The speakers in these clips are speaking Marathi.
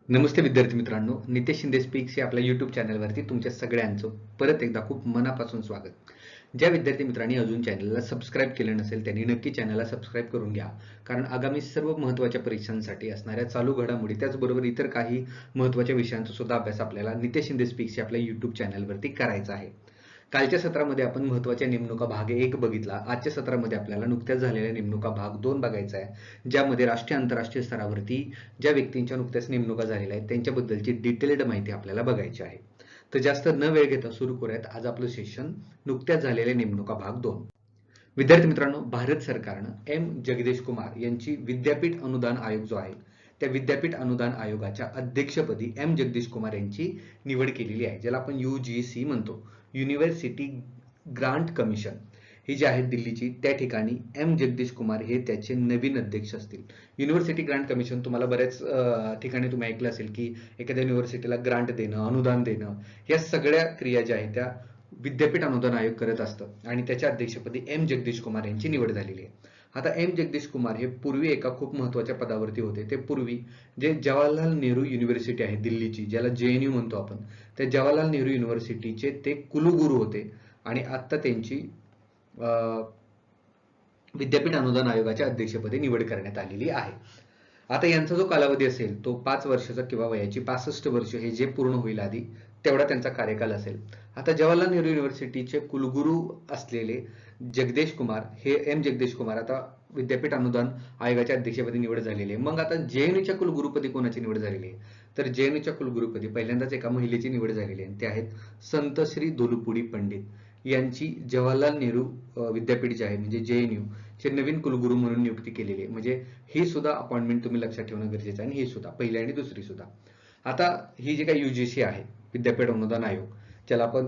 नमस्ते विद्यार्थी मित्रांनो, नितेश शिंदे स्पीक्स या आपल्या YouTube चॅनलवरती तुमच्या सगळ्यांचं परत एकदा खूप मनापासून स्वागत. ज्या विद्यार्थी मित्रांनी अजून चॅनलला सबस्क्राईब केलं नसेल त्यांनी नक्की चॅनलला सबस्क्राईब करून घ्या. कारण आगामी सर्व महत्त्वाच्या परीक्षांसाठी असणाऱ्या चालू घडामोडी त्याचबरोबर इतर काही महत्त्वाच्या विषयांचा सुद्धा अभ्यास आपल्याला नितेश शिंदे स्पीक्स या आपल्या YouTube चॅनलवरती करायचा आहे. कालच्या सत्रामध्ये आपण महत्त्वाच्या नेमणुका भाग 1 बघितला. आजच्या सत्रामध्ये आपल्याला नुकत्याच झालेल्या नेमणुका भाग 2 बघायचा आहे, ज्यामध्ये राष्ट्रीय आंतरराष्ट्रीय स्तरावरती ज्या व्यक्तींच्या नुकत्याच नेमणुका झालेल्या आहेत त्यांच्याबद्दलची डिटेल्ड माहिती आपल्याला बघायची आहे. तर जास्त न वेळ घेता सुरू करूयात आज आपलं सेशन नुकत्याच झालेल्या नेमणुका भाग 2. विद्यार्थी मित्रांनो, भारत सरकारनं एम जगदीश कुमार यांची विद्यापीठ अनुदान आयोग जो आहे त्या विद्यापीठ अनुदान आयोगाच्या अध्यक्षपदी एम जगदीश कुमार यांची निवड केलेली आहे, ज्याला आपण UGC म्हणतो, युनिव्हर्सिटी ग्रांट कमिशन. ही जी आहे दिल्लीची, त्या ठिकाणी एम जगदीश कुमार हे त्याचे नवीन अध्यक्ष असतील. युनिव्हर्सिटी ग्रांट कमिशन तुम्हाला बऱ्याच ठिकाणी तुम्ही ऐकलं असेल की एखाद्या युनिव्हर्सिटीला ग्रांट देणं, अनुदान देणं, या सगळ्या क्रिया ज्या आहेत त्या विद्यापीठ अनुदान आयोग करत असतं आणि त्याच्या अध्यक्षपदी एम जगदीश कुमार यांची निवड झालेली आहे. आता एम जगदीश कुमार हे पूर्वी एका खूप महत्त्वाच्या पदावरती होते. ते पूर्वी जे जवाहरलाल नेहरू युनिव्हर्सिटी आहे दिल्लीची, ज्याला JNU म्हणतो आपण, त्या जवाहरलाल नेहरू युनिव्हर्सिटीचे ते कुलगुरू होते आणि आता त्यांची विद्यापीठ अनुदान आयोगाच्या अध्यक्षपदी निवड करण्यात आलेली आहे. आता यांचा जो कालावधी असेल तो 5 वर्षाचा किंवा वयाची 65 वर्ष हे जे पूर्ण होईल आधी तेवढा त्यांचा कार्यकाल असेल. आता जवाहरलाल नेहरू युनिव्हर्सिटीचे कुलगुरू असलेले जगदीश कुमार हे एम जगदीश कुमार आता विद्यापीठ अनुदान आयोगाच्या अध्यक्षपदी निवड झालेली आहे. मग आता JNUच्या कुलगुरूपदी कोणाची निवड झालेली आहे? तर JNUच्या कुलगुरूपदी पहिल्यांदाच एका महिलेची निवड झालेली आहे. ते आहेत संत श्री दुलुपुडी पंडित. यांची जवाहरलाल नेहरू विद्यापीठ जे आहे म्हणजे JNU चे नवीन कुलगुरू म्हणून नियुक्ती केलेली आहे. म्हणजे ही सुद्धा अपॉइंटमेंट तुम्ही लक्षात ठेवणं गरजेचं आहे आणि ही सुद्धा पहिली आणि दुसरी सुद्धा. आता ही जी काही UGC आहे विद्यापीठ अनुदान आयोग, ज्याला आपण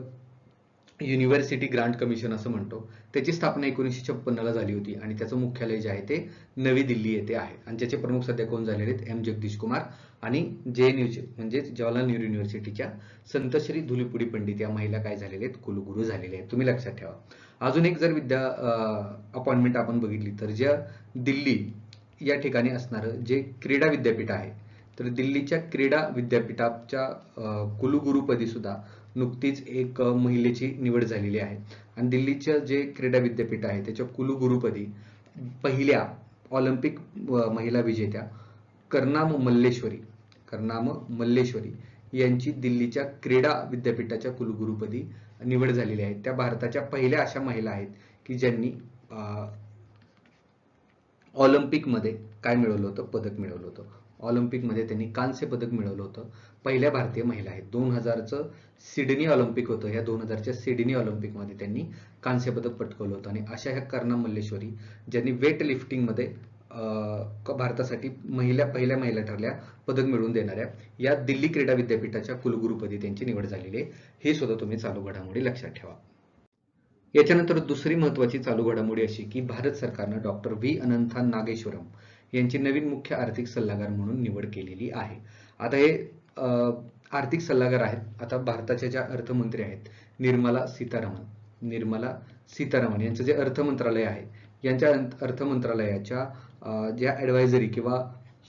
युनिव्हर्सिटी ग्रांट कमिशन असं म्हणतो, त्याची स्थापना 1956 ला झाली होती आणि त्याचं मुख्यालय जे आहे ते नवी दिल्ली येथे आहे आणि ज्याचे प्रमुख सध्या कोण झालेले आहेत? एम जगदीश कुमार आणि JNUचे म्हणजे जवाहरलाल नेहरू युनिव्हर्सिटीच्या संत श्री धुलीपुडी पंडित या महिला काय झालेले आहेत? कुलगुरू झालेले आहेत. तुम्ही लक्षात ठेवा. अजून एक जर अपॉइंटमेंट आपण बघितली तर ज्या दिल्ली या ठिकाणी असणारं जे क्रीडा विद्यापीठ आहे, तर दिल्लीच्या क्रीडा विद्यापीठाच्या कुलगुरूपदी सुद्धा नुकतीच एक महिलेची निवड झालेली आहे आणि दिल्लीचं जे क्रीडा विद्यापीठ आहे त्याच्या कुलगुरूपदी पहिल्या ऑलिम्पिक महिला विजेत्या करनाम मल्लेश्वरी यांची दिल्लीच्या क्रीडा विद्यापीठाच्या कुलगुरूपदी निवड झालेली आहे. त्या भारताच्या पहिल्या अशा महिला आहेत की ज्यांनी ऑलिम्पिकमध्ये काय मिळवलं होतं? पदक मिळवलं होतं. ऑलिम्पिकमध्ये त्यांनी कांस्य पदक मिळवलं होतं. पहिल्या भारतीय महिला आहेत. 2000चं सिडनी ऑलिम्पिक होतं. या 2000च्या सिडनी ऑलिम्पिकमध्ये त्यांनी कांस्य पदक पटकावलं होतं आणि अशा ह्या कर्णम मल्लेश्वरी ज्यांनी वेट लिफ्टिंगमध्ये भारतासाठी पहिल्या महिला ठरल्या पदक मिळवून देणाऱ्या, या दिल्ली क्रीडा विद्यापीठाच्या कुलगुरूपदी त्यांची निवड झालेली आहे. हे सुद्धा तुम्ही चालू घडामोडी लक्षात ठेवा. याच्यानंतर दुसरी महत्त्वाची चालू घडामोडी अशी की भारत सरकारनं डॉक्टर व्ही अनंथा नागेश्वरम यांची नवीन मुख्य आर्थिक सल्लागार म्हणून निवड केलेली आहे. आता हे आर्थिक सल्लागार आहेत. आता भारताच्या ज्या अर्थमंत्री आहेत निर्मला सीतारामन यांचं जे अर्थ मंत्रालय आहे, यांच्या अर्थ मंत्रालयाच्या ज्या ॲडवायझरी किंवा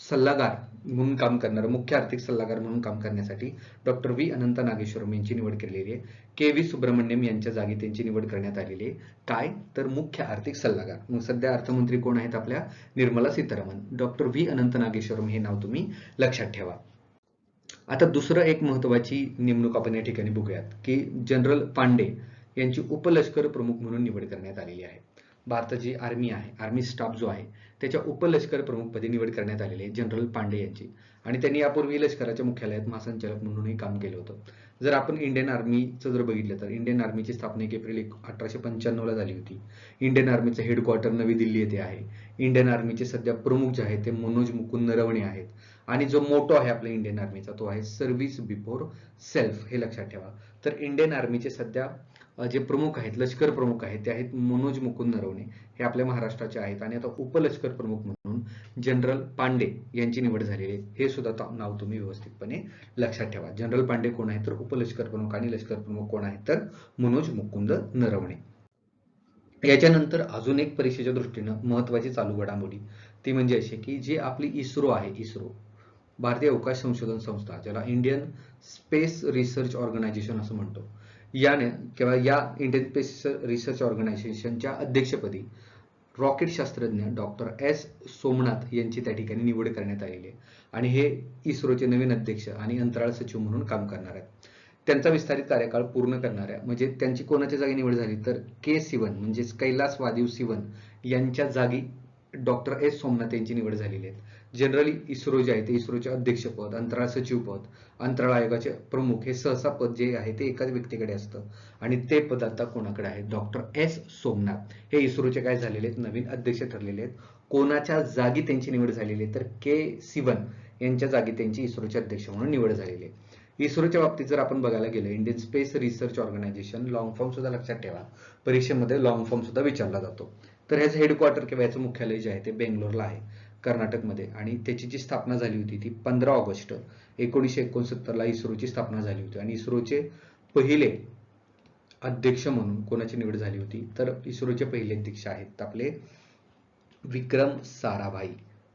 सल्लागार म्हणून काम करणारं, मुख्य आर्थिक सल्लागार म्हणून काम करण्यासाठी डॉक्टर व्ही अनंता नागेश्वरम यांची निवड केलेली आहे. KV सुब्रमण्यम यांच्या जागी त्यांची निवड करण्यात आलेली आहे. काय तर मुख्य आर्थिक सल्लागार. मग सध्या अर्थमंत्री कोण आहेत? आपल्या निर्मला सीतारामन. डॉक्टर व्ही अनंत नागेश्वरम हे नाव तुम्ही लक्षात ठेवा. आता दुसरं एक महत्त्वाची नेमणूक आपण या ठिकाणी बघूयात की जनरल पांडे यांची उपलष्कर प्रमुख म्हणून निवड करण्यात आलेली आहे. भारताची आर्मी आहे, आर्मी स्टाफ जो आहे त्याच्या उपलष्कर प्रमुखपदी निवड करण्यात आलेली आहे जनरल पांडे यांची आणि त्यांनी यापूर्वी लष्कराच्या मुख्यालयात महासंचालक म्हणूनही काम केलं होतं. जर आपण इंडियन आर्मीचं जर बघितलं तर इंडियन आर्मीची स्थापना 1 एप्रिल 1895 ला झाली होती. इंडियन आर्मीचं हेडक्वार्टर नवी दिल्ली येथे आहे. इंडियन आर्मीचे सध्या प्रमुख जे आहेत ते मनोज मुकुंद नरवणे आहेत आणि जो मोटो आहे आपल्या इंडियन आर्मीचा तो आहे सर्व्हिस बिफोर सेल्फ. हे लक्षात ठेवा. तर इंडियन आर्मीचे सध्या जे प्रमुख आहेत, लष्कर प्रमुख आहेत, ते आहेत मनोज मुकुंद नरवणे, हे आपल्या महाराष्ट्राचे आहेत आणि आता उपलष्कर प्रमुख म्हणून जनरल पांडे यांची निवड झालेली आहे. हे सुद्धा नाव तुम्ही व्यवस्थितपणे लक्षात ठेवा. जनरल पांडे कोण आहेत? तर उपलष्कर प्रमुख आणि लष्कर प्रमुख कोण आहेत? तर मनोज मुकुंद नरवणे. याच्यानंतर अजून एक परीक्षेच्या दृष्टीनं महत्त्वाची चालू घडामोडी ती म्हणजे अशी की जी आपली इस्रो आहे, भारतीय अवकाश संशोधन संस्था, ज्याला इंडियन स्पेस रिसर्च ऑर्गनायझेशन असं म्हणतो, याने किंवा या इंडियन स्पेस रिसर्च ऑर्गनायझेशनच्या अध्यक्षपदी रॉकेट शास्त्रज्ञ डॉक्टर एस सोमनाथ यांची त्या ठिकाणी निवड करण्यात आलेली आहे आणि हे इस्रोचे नवीन अध्यक्ष आणि अंतराळ सचिव म्हणून काम करणार आहेत. त्यांचा विस्तारित कार्यकाळ पूर्ण करणाऱ्या म्हणजे त्यांची कोणाच्या जागी निवड झाली तर के सिवन म्हणजेच कैलास वादिव सिवन यांच्या जागी डॉक्टर एस सोमनाथ यांची निवड झालेली आहे. जनरली इस्रो जे आहे ते इस्रोचे अध्यक्षपद, अंतराळ सचिव पद, अंतराळ आयोगाचे प्रमुख हे सहसा पद जे आहे ते एकाच व्यक्तीकडे असतं आणि ते पद आता कोणाकडे आहे? डॉक्टर एस सोमनाथ हे इस्रोचे काय झालेले आहेत? नवीन अध्यक्ष ठरलेले आहेत. कोणाच्या जागी त्यांची निवड झालेली आहे तर के सिवन यांच्या जागी त्यांची इस्रोचे अध्यक्ष म्हणून निवड झालेली आहे. इस्रोच्या बाबतीत जर आपण बघायला गेलं, Indian space research organisation, long form सुद्धा लक्षात ठेवा, परीक्षेमध्ये लॉंग फॉर्म सुद्धा विचारला जातो. तर ह्याचं हेडक्वार्टर किंवा याचं मुख्यालय जे आहे ते बेंगलोरला आहे, कर्नाटकमध्ये, आणि त्याची जी स्थापना झाली होती ती 15 ऑगस्ट 1969 ला इस्रोची स्थापना झाली होती आणि इस्रोचे पहिले अध्यक्ष म्हणून कोणाची निवड झाली होती तर इस्रोचे पहिले अध्यक्ष आहेत आपले विक्रम साराभाई.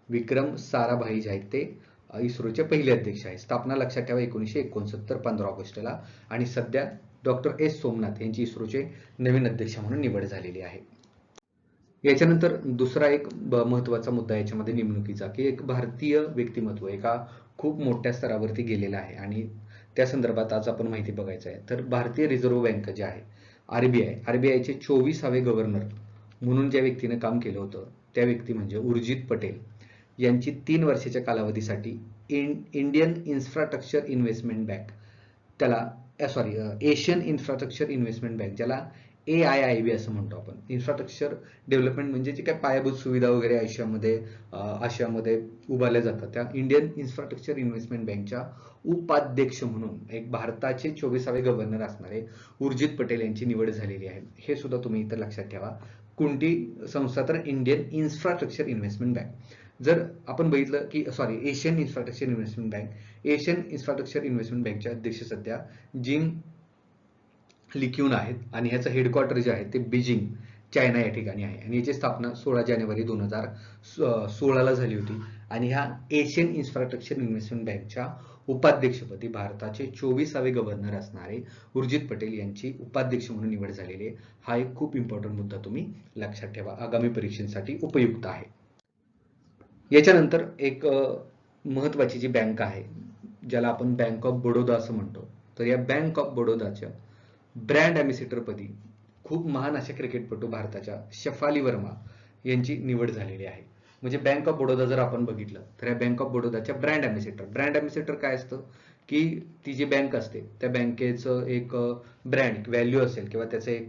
विक्रम साराभाई जे आहेत ते इस्रोचे पहिले अध्यक्ष आहेत. स्थापना लक्षात ठेवा 1969 15 ऑगस्टला आणि सध्या डॉक्टर एस सोमनाथ यांची इस्रोचे नवीन अध्यक्ष म्हणून निवड झालेली आहे. याच्यानंतर दुसरा एक महत्त्वाचा मुद्दा याच्यामध्ये निवडणुकीचा, की एक भारतीय व्यक्तिमत्व एका खूप मोठ्या स्तरावरती गेलेला आहे आणि त्या संदर्भात आज आपण माहिती बघायचं आहे. तर भारतीय रिझर्व्ह बँक जे आहे आरबीआयचे 24वे गव्हर्नर म्हणून ज्या व्यक्तीने काम केलं होतं त्या व्यक्ती म्हणजे उर्जित पटेल यांची 3 वर्षाच्या कालावधीसाठी इंडियन इन्फ्रास्ट्रक्चर इन्व्हेस्टमेंट बँक, त्याला एशियन इन्फ्रास्ट्रक्चर इन्व्हेस्टमेंट बँक, ज्याला AIIB असं म्हणतो आपण, इन्फ्रास्ट्रक्चर डेव्हलपमेंट म्हणजे जे काही पायाभूत सुविधा वगैरे आशियामध्ये उभारल्या जातात, त्या इंडियन इन्फ्रास्ट्रक्चर इन्व्हेस्टमेंट बँकच्या उपाध्यक्ष म्हणून एक भारताचे 24वे गव्हर्नर असणारे उर्जित पटेल यांची निवड झालेली आहे. हे सुद्धा तुम्ही इथं लक्षात ठेवा. कोणती संस्था तर इंडियन इन्फ्रास्ट्रक्चर इन्व्हेस्टमेंट बँक. जर आपण बघितलं की Asian infrastructure investment bank, Asian infrastructure investment बँकचे अध्यक्ष सध्या जिंग लिक्यून आहेत आणि ह्याचं हेडक्वार्टर जे आहे ते बीजिंग, चायना या ठिकाणी आहे आणि याची स्थापना 16 जानेवारी 2016 ला झाली होती आणि ह्या एशियन इन्फ्रास्ट्रक्चर इन्व्हेस्टमेंट बँकच्या उपाध्यक्षपदी भारताचे 24वे गव्हर्नर असणारे उर्जित पटेल यांची उपाध्यक्ष म्हणून निवड झालेली आहे. हा एक खूप इम्पॉर्टंट मुद्दा तुम्ही लक्षात ठेवा, आगामी परीक्षेसाठी उपयुक्त आहे. याच्यानंतर एक महत्वाची जी बँक आहे ज्याला आपण बँक ऑफ बडोदा असं म्हणतो, तर या बँक ऑफ बडोदाच्या ब्रँड अॅम्बॅसेडर पदी खूप महान अशा क्रिकेटपटू भारताच्या शेफाली वर्मा यांची निवड झालेली आहे. म्हणजे बँक ऑफ बडोदा जर आपण बघितलं तर या बँक ऑफ बडोदाच्या ब्रँड अॅम्बॅसेडर काय असतं की ती जी बँक असते त्या बँकेचं एक ब्रँड व्हॅल्यू असेल किंवा त्याचं एक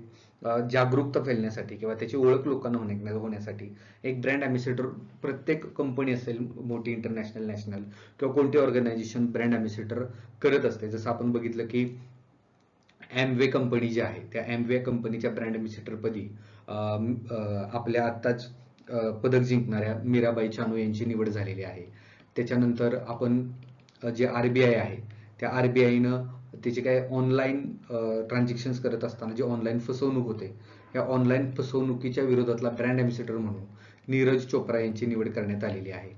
जागरूकता फैलण्यासाठी किंवा त्याची ओळख लोकांना होण्यासाठी एक ब्रँड अॅम्बॅसेडर प्रत्येक कंपनी असेल, मोठी इंटरनॅशनल, नॅशनल किंवा कोणती ऑर्गनायझेशन ब्रँड अॅम्बॅसेडर करत असते. जसं आपण बघितलं की एमवे कंपनी जी आहे त्या एमवे कंपनीच्या ब्रँड अॅम्बॅसेडर पदी आपल्या आत्ताच पदक जिंकणाऱ्या मीराबाई चानू यांची निवड झालेली आहे. त्याच्यानंतर आपण जे आरबीआय आहे त्या आरबीआयनं त्याचे काय ऑनलाईन ट्रान्झॅक्शन्स करत असताना जे ऑनलाईन फसवणूक होते, या ऑनलाईन फसवणुकीच्या विरोधातला ब्रँड अॅम्बॅसेडर म्हणून नीरज चोप्रा यांची निवड करण्यात आलेली आहे.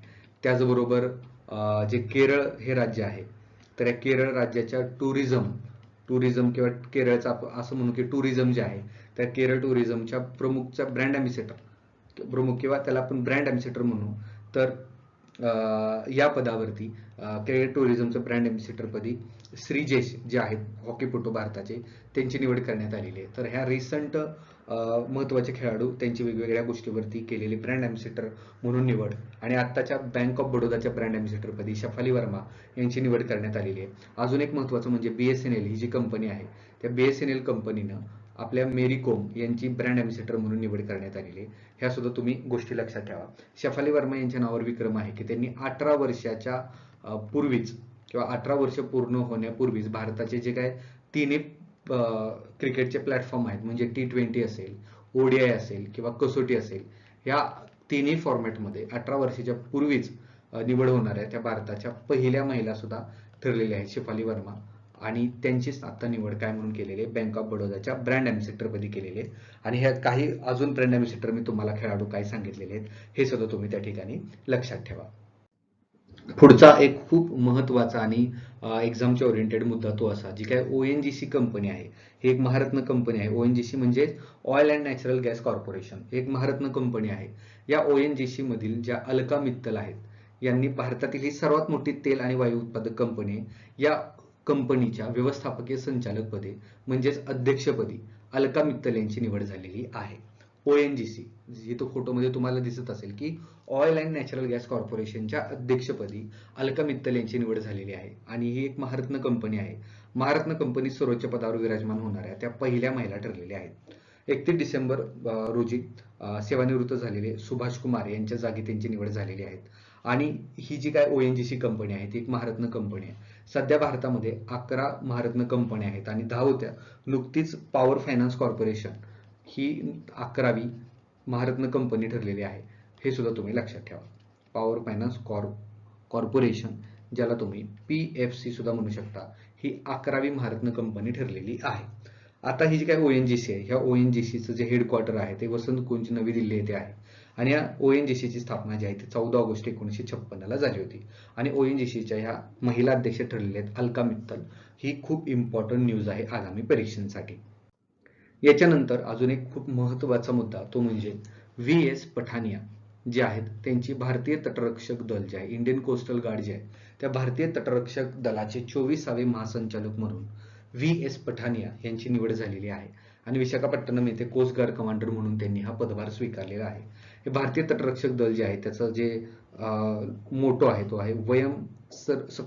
त्याचबरोबर जे केरळ हे राज्य आहे तर या केरळ राज्याच्या टुरिझम किंवा केरळचा असं म्हणू की टुरिझम जे आहे त्या केरळ टुरिझमच्या प्रमुखच्या ब्रँड अॅम्बॅसेडर, प्रमुख किंवा त्याला आपण ब्रँड अॅम्बॅसेडर म्हणू, तर या पदावरती केरळ टुरिझमचं ब्रँड अॅम्बॅसेडर पदी श्रीजेश जे आहेत हॉकीपटू भारताचे त्यांची निवड करण्यात आलेली आहे. तर ह्या रिसंट महत्त्वाचे खेळाडू त्यांची वेगवेगळ्या गोष्टीवरती केलेली ब्रँड अॅम्बॅसेडर म्हणून निवड आणि आत्ताच्या बँक ऑफ बडोदाच्या ब्रँड अॅम्बॅसेडर पदी शेफाली वर्मा यांची निवड करण्यात आलेली आहे. अजून एक महत्त्वाचं म्हणजे BSNL ही जी कंपनी आहे त्या BSNL कंपनीनं आपल्या मेरी कोम यांची ब्रँड अॅम्बॅसेडर म्हणून निवड करण्यात आलेली आहे. ह्या सुद्धा तुम्ही गोष्टी लक्षात ठेवा. शेफाली वर्मा यांच्या नावावर विक्रम आहे की त्यांनी 18 वर्षाच्या पूर्वीच किंवा 18 वर्ष पूर्ण होण्यापूर्वीच भारताचे जे काय तिन्ही क्रिकेटचे प्लॅटफॉर्म आहेत म्हणजे T20 असेल, ODI असेल किंवा कसोटी असेल, या तिन्ही फॉर्मॅटमध्ये 18 वर्षाच्या पूर्वीच निवड होणाऱ्या त्या भारताच्या पहिल्या महिला सुद्धा ठरलेल्या आहेत शेफाली वर्मा आणि त्यांचीच आता निवड काय म्हणून केलेली आहे बँक ऑफ बडोदाच्या ब्रँड अॅम्बॅसेडर पदी केलेली आहे. आणि ह्या काही अजून ब्रँड अॅम्बॅसेडर मी तुम्हाला खेळाडू काय सांगितलेले आहेत हे सुद्धा तुम्ही त्या ठिकाणी लक्षात ठेवा. पुढचा एक खूप महत्त्वाचा आणि एक्झामच्या ओरिएंटेड मुद्दा तो असा, जी काय ONGC कंपनी आहे, ही एक महारत्न कंपनी आहे. ONGC म्हणजे oil and natural gas corporation, एक महारत्न कंपनी आहे. या ONGC मधील ज्या अलका मित्तल आहेत, यांनी भारतातील ही सर्वात मोठी तेल आणि वायू उत्पादक कंपनी आहे. या कंपनीच्या व्यवस्थापकीय संचालकपदी म्हणजेच अध्यक्षपदी अलका मित्तल यांची निवड झालेली आहे. ONGC जिथं फोटोमध्ये तुम्हाला दिसत असेल की ऑइल अँड नॅचरल गॅस कॉर्पोरेशनच्या अध्यक्षपदी अलका मित्तल यांची निवड झालेली आहे आणि ही एक महारत्न कंपनी आहे. महारत्न कंपनी सर्वोच्च पदावर विराजमान होणाऱ्या त्या पहिल्या महिला ठरलेल्या आहेत. 31 डिसेंबर रोजी सेवानिवृत्त झालेले सुभाष कुमार यांच्या जागी त्यांची निवड झालेली आहे. आणि ही जी काय ONGC कंपनी आहे ती एक महारत्न कंपनी आहे. सध्या भारतामध्ये 11 महारत्न कंपन्या आहेत आणि 10 होत्या. नुकतीच पॉवर फायनान्स कॉर्पोरेशन ही 11वी महारत्न कंपनी ठरलेली आहे. हे सुद्धा तुम्ही लक्षात ठेवा. पॉवर फायनान्स कॉर्पोरेशन, ज्याला तुम्ही PFC सुद्धा म्हणू शकता, ही 11वी महारत्न कंपनी ठरलेली आहे. आता ही जी काही ONGC आहे, ह्या ONGCचं जे हेडक्वार्टर आहे ते वसंत कुंज नवी दिल्ली येथे आहे. आणि या ONGCची स्थापना जी आहे ती 14 ऑगस्ट 1956 ला झाली होती. आणि ONGCच्या ह्या महिला अध्यक्ष ठरलेल्या आहेत अलका मित्तल. ही खूप इम्पॉर्टंट न्यूज आहे आगामी परीक्षांसाठी. याच्यानंतर अजून एक खूप महत्त्वाचा मुद्दा तो म्हणजे VS पठानिया जे आहेत त्यांची भारतीय तटरक्षक दल जे आहे, इंडियन कोस्टल गार्ड जे आहे, त्या भारतीय तटरक्षक दलाचे 24वे महासंचालक म्हणून VS पठानिया यांची निवड झालेली आहे. आणि विशाखापट्टणम येथे कोस्ट गार्ड कमांडर म्हणून त्यांनी हा पदभार स्वीकारलेला आहे. हे भारतीय तटरक्षक दल जे आहे त्याचं जे मोटो आहे तो आहे वयम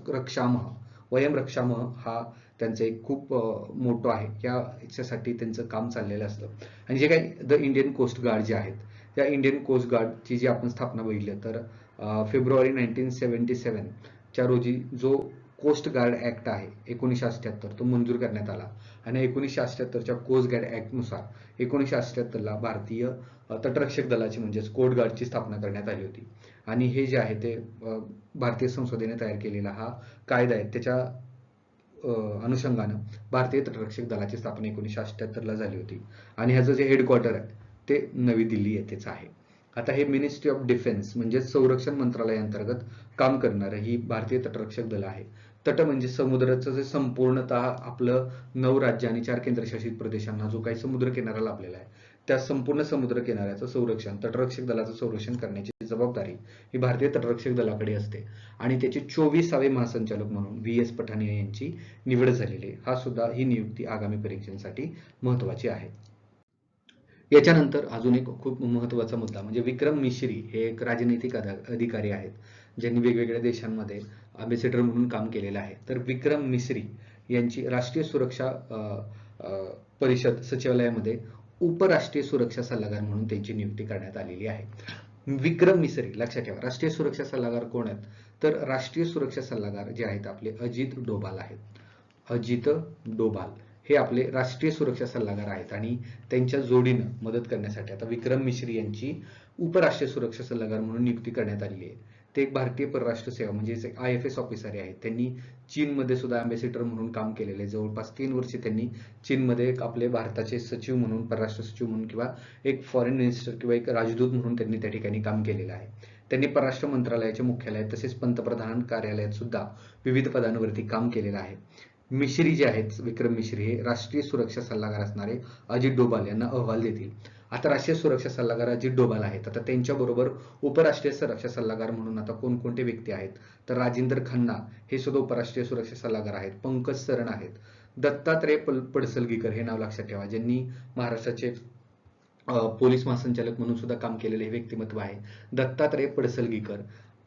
रक्षामः. वयम रक्षामः हा त्यांचं एक खूप मोठं आहे. याच्यासाठी त्यांचं काम चाललेलं असतं. आणि जे काही द इंडियन कोस्ट गार्ड जे आहेत, त्या इंडियन कोस्ट गार्डची जी आपण स्थापना बघितली तर फेब्रुवारी 1977 च्या रोजी जो कोस्ट गार्ड ऍक्ट आहे 1978 तो मंजूर करण्यात आला. आणि 1978च्या कोस्ट गार्ड ऍक्ट नुसार 1978 ला भारतीय तटरक्षक दलाची म्हणजेच कोस्ट गार्डची स्थापना करण्यात आली होती. आणि हे जे आहे ते भारतीय संसदेने तयार केलेला हा कायदा आहे, त्याच्या अनुषंगानं भारतीय तटरक्षक दलाची स्थापना 1978 ला झाली होती. आणि ह्याचं जे हेडक्वार्टर आहे ते नवी दिल्ली येथेच आहे. आता हे मिनिस्ट्री ऑफ डिफेन्स म्हणजे संरक्षण मंत्रालयाअंतर्गत काम करणारं ही भारतीय तटरक्षक दल आहे. तट म्हणजे समुद्राचं जे संपूर्णतः आपलं 9 राज्य आणि 4 केंद्रशासित प्रदेशांना जो काही समुद्र किनारा लाभलेला आहे, त्या संपूर्ण समुद्र किनाऱ्याचं संरक्षण तटरक्षक दलाचं संरक्षण करण्याची जबाबदारी ही भारतीय तटरक्षक दलाकडे असते. आणि त्याचे 24वे महासंचालक म्हणून VS पठानिया यांची निवड झालेली आहे. हा सुद्धा ही नियुक्ती आगामी परीक्षांसाठी महत्त्वाची आहे. याच्यानंतर अजून एक खूप महत्त्वाचा मुद्दा म्हणजे विक्रम मिश्री हे एक राजनैतिक अधिकारी आहेत, ज्यांनी वेगवेगळ्या देशांमध्ये अँबॅसेडर म्हणून काम केलेलं आहे. तर विक्रम मिश्री यांची राष्ट्रीय सुरक्षा परिषद सचिवालयामध्ये उपराष्ट्रीय सुरक्षा सल्लागार म्हणून त्यांची नियुक्ती करण्यात आलेली आहे. विक्रम मिश्री लक्षात ठेवा. राष्ट्रीय सुरक्षा सल्लागार कोण आहेत तर राष्ट्रीय सुरक्षा सल्लागार जे आहेत आपले अजित डोभाल आहेत. अजित डोभाल हे आपले राष्ट्रीय सुरक्षा सल्लागार आहेत आणि त्यांच्या जोडीनं मदत करण्यासाठी आता विक्रम मिश्री यांची उपराष्ट्रीय सुरक्षा सल्लागार म्हणून नियुक्ती करण्यात आलेली आहे. ते एक भारतीय परराष्ट्र सेवा म्हणजेच एक IFS ऑफिसर आहेत. त्यांनी चीनमध्ये सुद्धा अँबॅसेडर म्हणून काम केलेले आहे. जवळपास 3 वर्षे त्यांनी चीनमध्ये एक आपले भारताचे सचिव म्हणून, परराष्ट्र सचिव म्हणून किंवा एक फॉरेन मिनिस्टर किंवा एक राजदूत म्हणून त्यांनी त्या ठिकाणी काम केलेलं आहे. त्यांनी परराष्ट्र मंत्रालयाचे मुख्यालयात तसेच पंतप्रधान कार्यालयात सुद्धा विविध पदांवरती काम केलेलं आहे. मिश्री जे आहेत विक्रम मिश्री हे राष्ट्रीय सुरक्षा सल्लागार असणारे अजित डोभाल यांना अहवाल देतील. आता राष्ट्रीय सुरक्षा सल्लागार अजित डोभाल आहेत. आता त्यांच्याबरोबर उपराष्ट्रीय सुरक्षा सल्लागार म्हणून आता कोणकोणते व्यक्ती आहेत तर राजेंद्र खन्ना हे सुद्धा उपराष्ट्रीय सुरक्षा सल्लागार आहेत. पंकज सरण आहेत. दत्तात्रय पडसलगीकर हे नाव लक्षात ठेवा, ज्यांनी महाराष्ट्राचे पोलीस महासंचालक म्हणून सुद्धा काम केलेले हे व्यक्तिमत्व आहे. दत्तात्रय पडसलगीकर,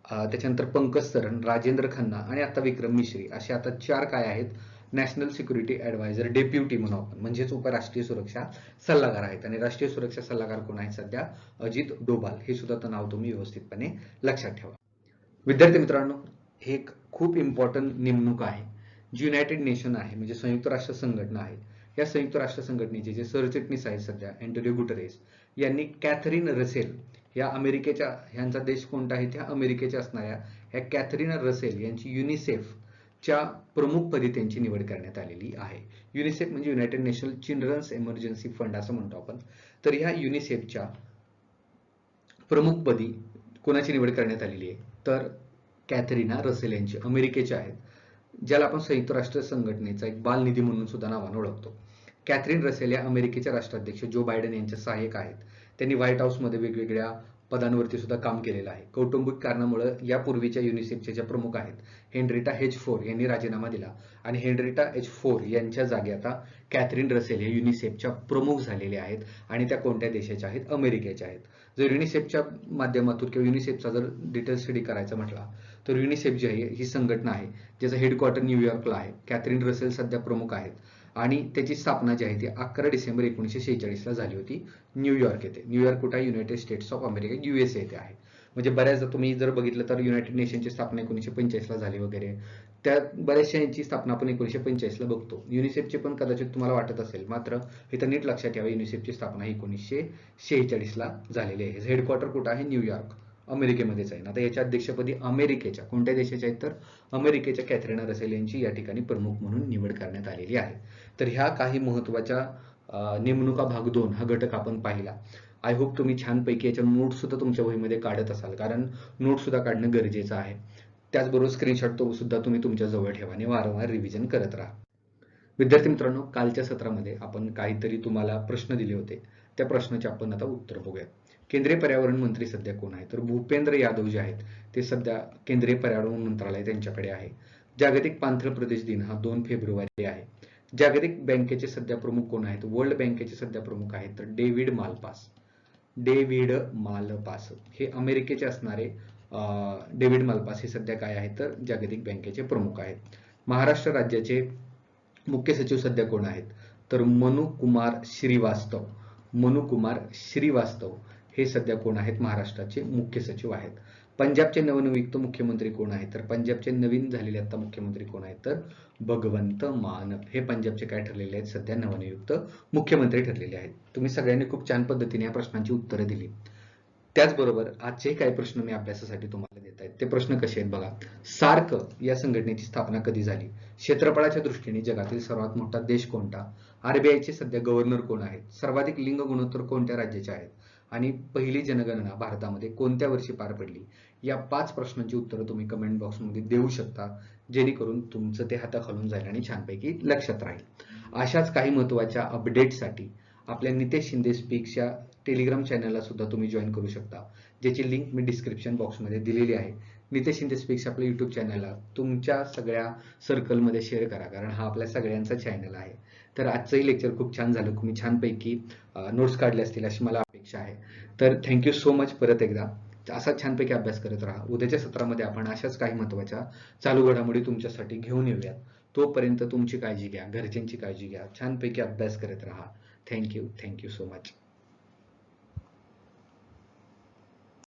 त्याच्यानंतर पंकज सरण, राजेंद्र खन्ना आणि आता विक्रम मिश्री असे आता 4 काय आहेत नॅशनल सिक्युरिटी ऍडवायझर डेप्युटी म्हणून आपण म्हणजेच उपराष्ट्रीय सुरक्षा सल्लागार आहेत. आणि राष्ट्रीय सुरक्षा सल्लागार कोण आहेत सध्या अजित डोभाल. हे सुद्धा नाव तुम्ही व्यवस्थितपणे लक्षात ठेवा. विद्यार्थी मित्रांनो, हे एक खूप इम्पॉर्टंट नेमणूक आहे जी युनायटेड नेशन आहे म्हणजे संयुक्त राष्ट्र संघटना आहे. या संयुक्त राष्ट्र संघटनेचे जे सरचिटणीस आहेत सध्या अँटोनियो गुटेरेस यांनी कॅथरीन रसेल या अमेरिकेच्या, ह्यांचा देश कोणता आहे त्या अमेरिकेच्या असणाऱ्या ह्या कॅथरीन रसेल यांची युनिसेफच्या प्रमुखपदी त्यांची निवड करण्यात आलेली आहे. युनिसेफ म्हणजे united nation children's emergency fund असं म्हणतो आपण. तर ह्या युनिसेफच्या प्रमुखपदी कोणाची निवड करण्यात आलेली आहे तर कॅथरीना रसेल यांची, अमेरिकेच्या आहेत, ज्याला आपण संयुक्त राष्ट्र संघटनेचा एक बालनिधी म्हणून सुद्धा नावाने ओळखतो. कॅथरीन रसेल या अमेरिकेच्या राष्ट्राध्यक्ष जो बायडन यांच्या सहाय्यक आहेत. त्यांनी व्हाईट हाऊसमध्ये वेगवेगळ्या पदांवरती सुद्धा काम केलेलं आहे. कौटुंबिक कारणामुळे यापूर्वीच्या युनिसेफच्या ज्या प्रमुख आहेत हेनरिटा एच फोर यांनी राजीनामा दिला आणि हेनरिटा एच फोर यांच्या जागी आता कॅथरीन रसेल हे युनिसेफच्या प्रमुख झालेल्या आहेत आणि त्या कोणत्या देशाच्या आहेत? अमेरिकेच्या आहेत. जर युनिसेफच्या माध्यमातून किंवा युनिसेफचा जर डिटेल स्टडी करायचा म्हटला तर युनिसेफ जी आहे ही संघटना आहे ज्याचं हेडक्वार्टर न्यूयॉर्कला आहे. कॅथरीन रसेल सध्या प्रमुख आहेत आणि त्याची स्थापना जी आहे ती 11 डिसेंबर 1946 ला झाली होती न्यूयॉर्क येथे. न्यूयॉर्क कुठे? United states of America, USA येथे आहे. म्हणजे बऱ्याचदा तुम्ही जर बघितलं तर युनायटेड नेशनची स्थापना 1945 ला झाली वगैरे, त्या बऱ्याचशा यांची स्थापना आपण 1945 ला बघतो. युनिसेफची पण कदाचित तुम्हाला वाटत असेल, मात्र इथं नीट लक्षात ठेवा युनिसेफची स्थापना 1946 ला झालेली आहे. हेडक्वार्टर कुठं आहे? न्यूयॉर्क, अमेरिकेमध्येच आहे. आता याच्या अध्यक्षपदी अमेरिकेच्या कोणत्या देशाच्या आहेत? तर अमेरिकेच्या कॅथरीना रसेल यांची या ठिकाणी प्रमुख म्हणून निवड करण्यात आलेली आहे. तर ह्या काही महत्त्वाच्या नेमणुका भाग 2 हा घटक आपण पाहिला. आय होप तुम्ही छानपैकी याच्या नोट सुद्धा तुमच्या वहीमध्ये काढत असाल, कारण नोट सुद्धा काढणं गरजेचं आहे. त्याचबरोबर स्क्रीनशॉट तो सुद्धा तुम्ही तुमच्या जवळ ठेवा आणि वारंवार रिव्हिजन करत राहा. विद्यार्थी मित्रांनो, कालच्या सत्रामध्ये आपण काहीतरी तुम्हाला प्रश्न दिले होते. त्या प्रश्नाचे आपण आता उत्तर बघूया. केंद्रीय पर्यावरण मंत्री सध्या कोण आहे? तर भूपेंद्र यादव जे आहेत ते सध्या केंद्रीय पर्यावरण मंत्रालय त्यांच्याकडे आहे. जागतिक पाणथळ प्रदेश दिन हा 2 फेब्रुवारी आहे. जागतिक बँकेचे सध्या प्रमुख कोण आहेत? वर्ल्ड बँकेचे सध्या प्रमुख आहेत तर डेव्हिड मालपास. डेव्हिड मालपास हे अमेरिकेचे असणारे डेव्हिड मालपास हे सध्या काय आहेत? तर जागतिक बँकेचे प्रमुख आहेत. महाराष्ट्र राज्याचे मुख्य सचिव सध्या कोण आहेत? तर मनु कुमार श्रीवास्तव. मनु कुमार श्रीवास्तव हे सध्या कोण आहेत? महाराष्ट्राचे मुख्य सचिव आहेत. पंजाबचे नवनियुक्त मुख्यमंत्री कोण आहेत? तर पंजाबचे नवीन झालेले आता मुख्यमंत्री कोण आहेत? तर भगवंत मान हे पंजाबचे काय ठरलेले आहेत? सध्या नवनियुक्त मुख्यमंत्री ठरलेले आहेत. तुम्ही सगळ्यांनी खूप छान पद्धतीने या प्रश्नांची उत्तरं दिली. त्याचबरोबर आजचे काही प्रश्न मी अभ्यासासाठी तुम्हाला देत आहेत. ते प्रश्न कसे आहेत बघा. सार्क या संघटनेची स्थापना कधी झाली? क्षेत्रफळाच्या दृष्टीने जगातील सर्वात मोठा देश कोणता? RBIचे सध्या गव्हर्नर कोण आहेत? सर्वाधिक लिंग गुणोत्तर कोणत्या राज्याचे आहेत? आणि पहिली जनगणना भारतामध्ये कोणत्या वर्षी पार पडली? या 5 प्रश्नांची उत्तरं तुम्ही कमेंट बॉक्समध्ये देऊ शकता, जेणेकरून तुमचं ते हाताखालून जाईल आणि छानपैकी लक्षात राहील. अशाच काही महत्त्वाच्या अपडेटसाठी आपल्या नितेश शिंदे स्पीक्सच्या टेलिग्राम चॅनलला सुद्धा तुम्ही जॉईन करू शकता, ज्याची लिंक मी डिस्क्रिप्शन बॉक्समध्ये दिलेली आहे. नितेश शिंदे स्पीक्स आपल्या युट्यूब चॅनलला तुमच्या सगळ्या सर्कलमध्ये शेअर करा, कारण हा आपल्या सगळ्यांचा चॅनल आहे. तर आजचंही लेक्चर खूप छान झालं. तुम्ही छानपैकी नोट्स काढले असतील अशी मला अपेक्षा आहे. तर थँक्यू सो मच. परत एकदा असा छानपैकी अभ्यास करत राहा. उद्याच्या सत्रामध्ये आपण अशाच काही महत्त्वाच्या चालू घडामोडी तुमच्यासाठी घेऊन येऊयात. तोपर्यंत तुमची काळजी घ्या, घरच्यांची काळजी घ्या, छानपैकी अभ्यास करत राहा. Thank you so much.